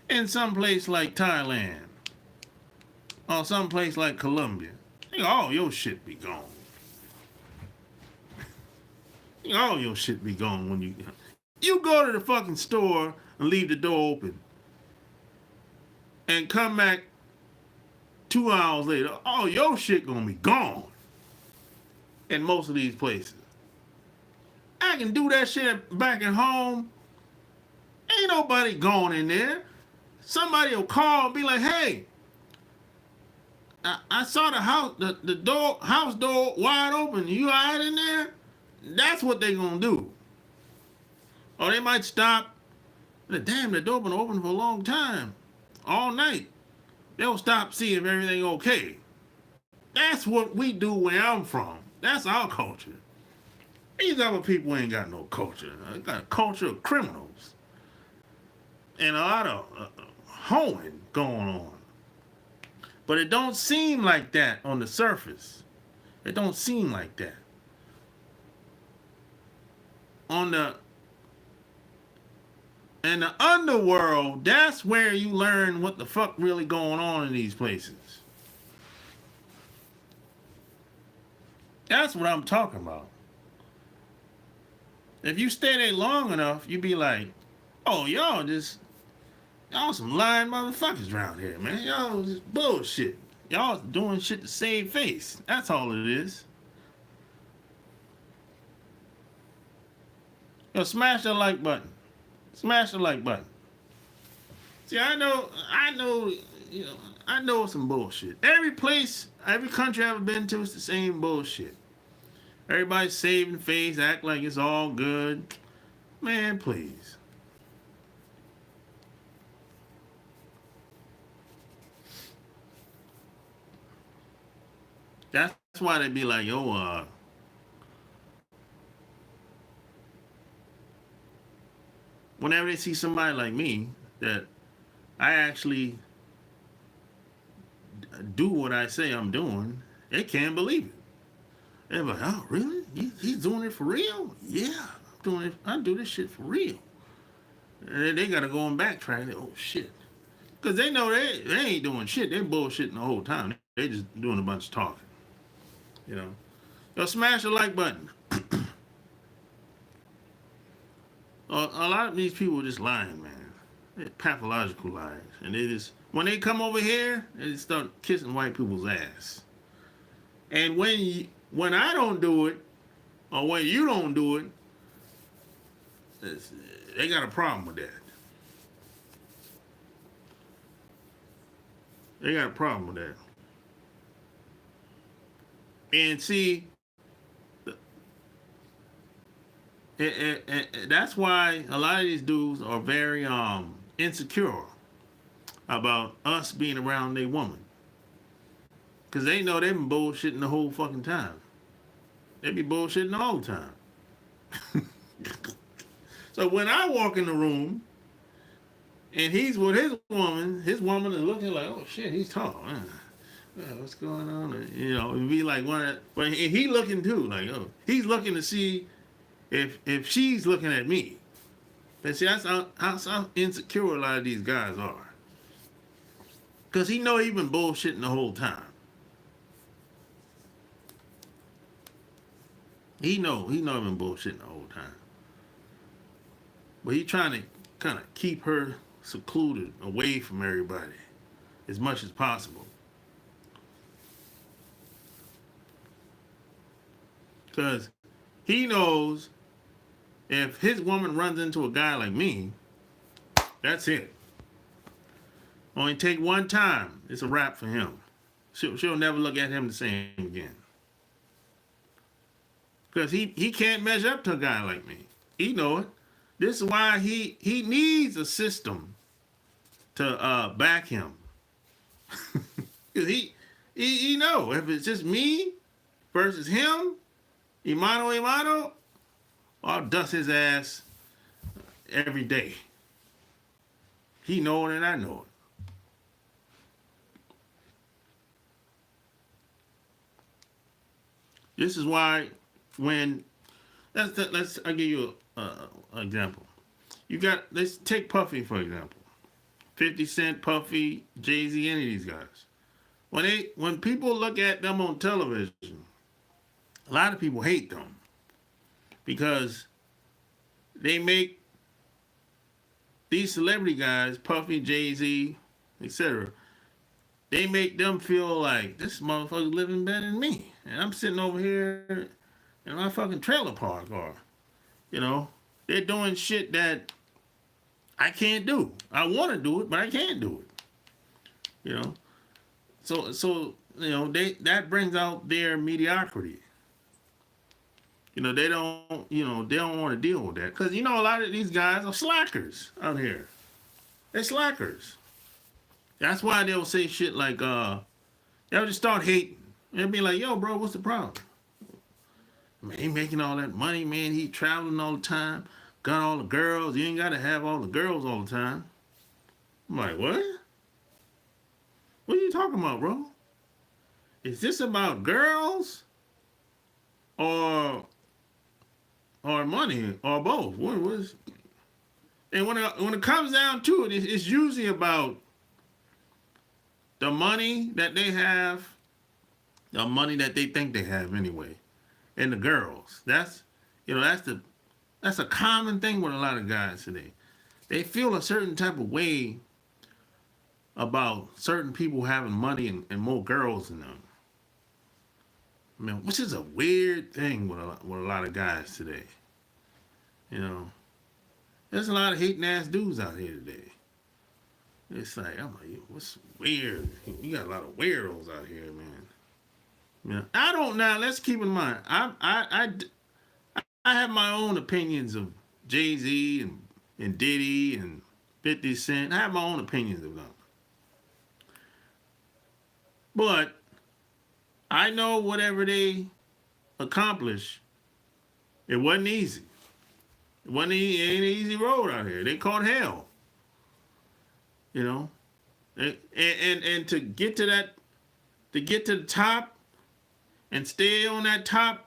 in some place like Thailand or some place like Colombia, all your shit be gone. All your shit be gone when you go to the fucking store and leave the door open and come back 2 hours later, all your shit gonna be gone in most of these places. I can do that shit back at home. Ain't nobody going in there. Somebody will call and be like, hey, I saw the door, house door wide open. You all right in there? That's what they gonna do. Or they might stop. Damn, the door been open for a long time, all night. They'll stop, see if everything okay. That's what we do where I'm from. That's our culture. These other people ain't got no culture. They got a culture of criminals and a lot of hoeing going on. But it don't seem like that on the surface. It don't seem like that. In the underworld, that's where you learn what the fuck really going on in these places. That's what I'm talking about. If you stay there long enough, you be like, oh, y'all some lying motherfuckers around here, man. Y'all just bullshit. Y'all doing shit to save face. That's all it is. Yo, smash that like button. Smash the like button. See, I know, I know some bullshit. Every place, every country I've ever been to, it's the same bullshit. Everybody's saving face, act like it's all good. Man, please. That's why they be like, yo, whenever they see somebody like me, that I actually do what I say I'm doing, they can't believe it. They're like, oh, really? He's doing it for real? Yeah, I'm doing it. I do this shit for real. And they got to go and backtrack. Oh, shit. Because they know they ain't doing shit. They bullshitting the whole time. They just doing a bunch of talking. You know? Yo, smash the like button. A lot of these people are just lying, man. They're pathological liars. And they just, when they come over here, they just start kissing white people's ass. And when I don't do it, or when you don't do it, they got a problem with that. They got a problem with that. And see, that's why a lot of these dudes are very insecure about us being around their woman. Because they know they've been bullshitting the whole fucking time. They be bullshitting all the time. So when I walk in the room and he's with his woman is looking like, oh shit, he's tall. What's going on? You know, it'd be like but he looking too, like, oh, he's looking to see if she's looking at me. And see, that's how insecure a lot of these guys are. Because he know he been bullshitting the whole time. He know he been bullshitting the whole time. But he trying to kind of keep her secluded away from everybody as much as possible. Because he knows if his woman runs into a guy like me, that's it. Only take one time, it's a wrap for him. She'll never look at him the same again. Because he can't measure up to a guy like me. He know it. This is why he needs a system to back him. Because he know if it's just me versus him, Imano, I'll dust his ass every day. He know it and I know it. This is why when I'll give you an example. Let's take Puffy for example. 50 Cent, Puffy, Jay-Z, any of these guys. When people look at them on television, a lot of people hate them because they make these celebrity guys, Puffy, Jay-Z, etc., they make them feel like this motherfucker's living better than me. And I'm sitting over here in my fucking trailer park, or, they're doing shit that I can't do. I want to do it, but I can't do it. So that brings out their mediocrity. They don't want to deal with that because a lot of these guys are slackers out here. They're slackers. That's why they'll say shit like, they'll just start hating. They'll be like, yo, bro, what's the problem? Man, he making all that money, man. He traveling all the time, got all the girls. You ain't got to have all the girls all the time. I'm like, what? What are you talking about, bro? Is this about girls or money or both? And when it comes down to it, it's usually about the money that they have, the money that they think they have anyway, and the girls. That's a common thing with a lot of guys today. They feel a certain type of way about certain people having money and more girls than them. I mean, which is a weird thing with a lot of guys today. There's a lot of hating ass dudes out here today. It's like, I'm like, what's weird? You got a lot of weirdos out here, man. I don't now. Let's keep in mind, I have my own opinions of Jay-Z and Diddy and 50 Cent. I have my own opinions of them. But I know whatever they accomplish, it wasn't easy. It ain't an easy road out here. They caught hell. And to get to the top and stay on that top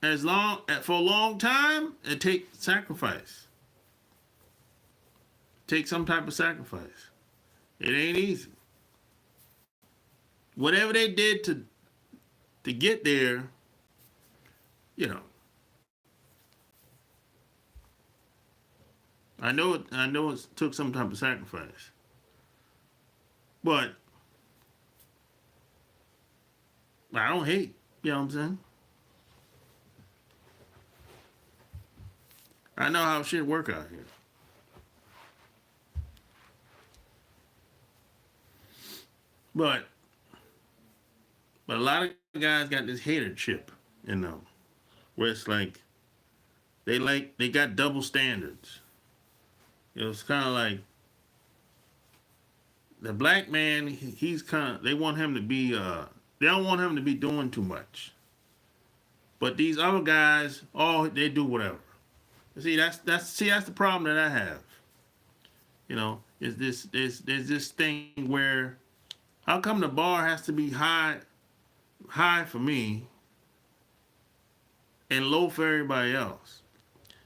for a long time, it takes sacrifice. Take some type of sacrifice. It ain't easy. Whatever they did to get there, I know it took some type of sacrifice. But I don't hate, you know what I'm saying? I know how shit work out here. But a lot of guys got this hater chip in them, where it's like they got double standards. It's kind of like the black man. He's kind of, they want him to be. They don't want him to be doing too much. But these other guys, they do whatever. See, that's the problem that I have. Is there's this thing where, how come the bar has to be high for me and low for everybody else?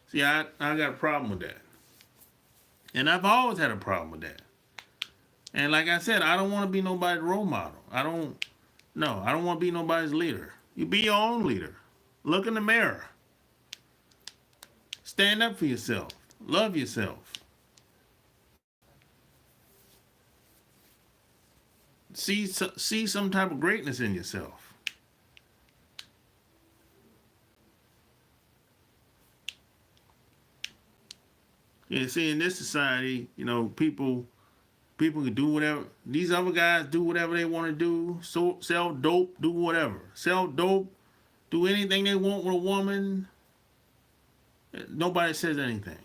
See, I got a problem with that. And I've always had a problem with that. And like I said, I don't want to be nobody's role model. I don't want to be nobody's leader. You be your own leader. Look in the mirror. Stand up for yourself. Love yourself. See some type of greatness in yourself. Yeah, see, in this society, people can do whatever. These other guys do whatever they want to do. So sell dope, do whatever. Sell dope, do anything they want with a woman. Nobody says anything.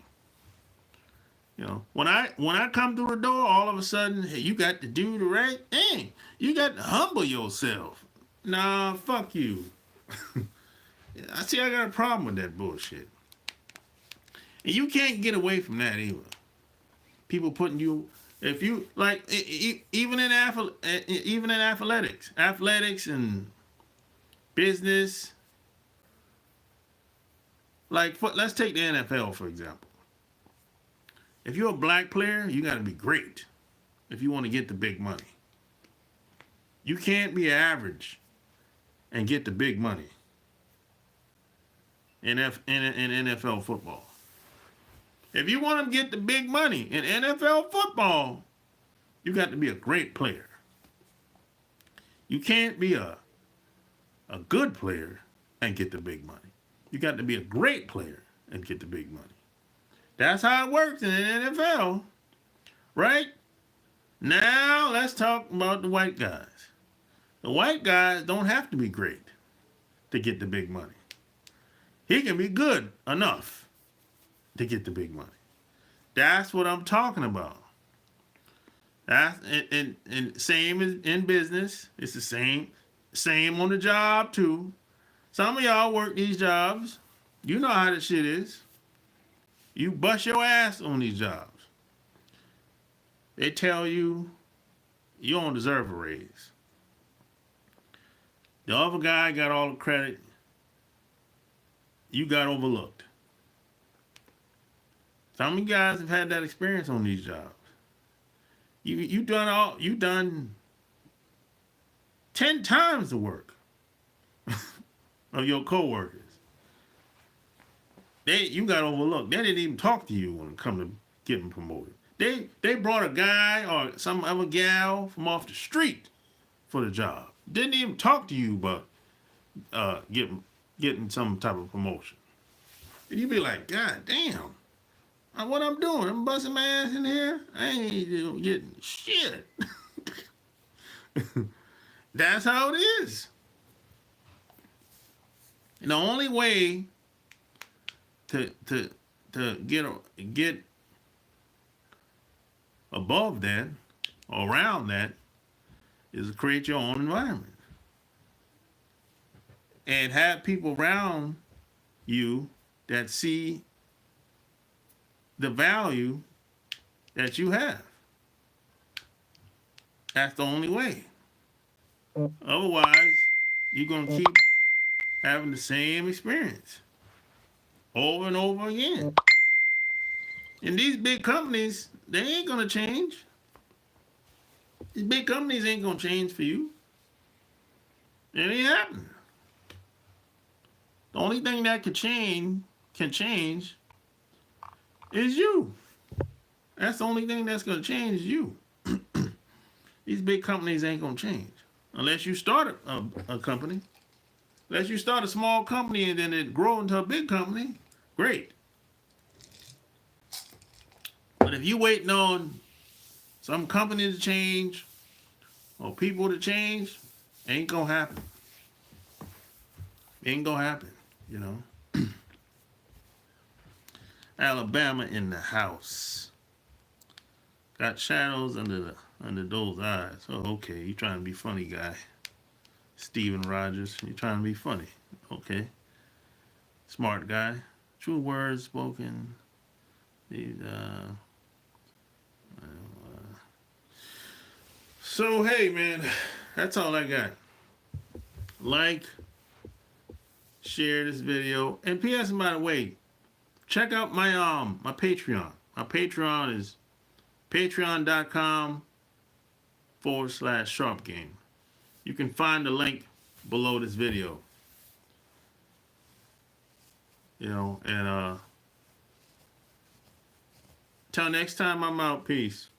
When I come through the door, all of a sudden, hey, you got to do the right thing. You got to humble yourself. Nah, fuck you. I got a problem with that bullshit. And you can't get away from that either. People putting you, if you like, even in athletics and business. Like, let's take the NFL for example. If you're a black player, you got to be great if you want to get the big money. You can't be average and get the big money in NFL football. If you want to get the big money in NFL football, you got to be a great player. You can't be a good player and get the big money. You got to be a great player and get the big money. That's how it works in the NFL, right? Now let's talk about the white guys. The white guys don't have to be great to get the big money. He can be good enough to get the big money. That's what I'm talking about. That's and same as in business. It's the same on the job too. Some of y'all work these jobs. You know how this shit is. You bust your ass on these jobs. They tell you you don't deserve a raise. The other guy got all the credit. You got overlooked. Some of you guys have had that experience on these jobs. You done 10 times the work of your coworkers. You got overlooked. They didn't even talk to you when it come to getting promoted. They brought a guy or some other gal from off the street for the job. Didn't even talk to you about getting some type of promotion. And you be like, God damn. What I'm doing? I'm busting my ass in here. I ain't getting shit. That's how it is. And the only way to get above that or around that is to create your own environment and have people around you that see the value that you have. That's the only way. Otherwise, you're going to keep having the same experience over and over again. And these big companies, they ain't going to change. These big companies ain't going to change for you. It ain't happening. The only thing that can change is you. That's the only thing that's going to change is you. These big companies ain't going to change. Unless you start a company. Unless you start a small company and then it grow into a big company, great. But if you waiting on some company to change or people to change, ain't going to happen. Ain't going to happen, you know. Alabama in the house. Got shadows under those eyes. Oh, okay. You trying to be funny, guy. Steven Rogers. You trying to be funny. Okay. Smart guy. True words spoken. So, hey, man. That's all I got. Like, share this video. And P.S. by the way, check out my Patreon. My Patreon is patreon.com/SharpGame. You can find the link below this video. You know, and till next time, I'm out. Peace.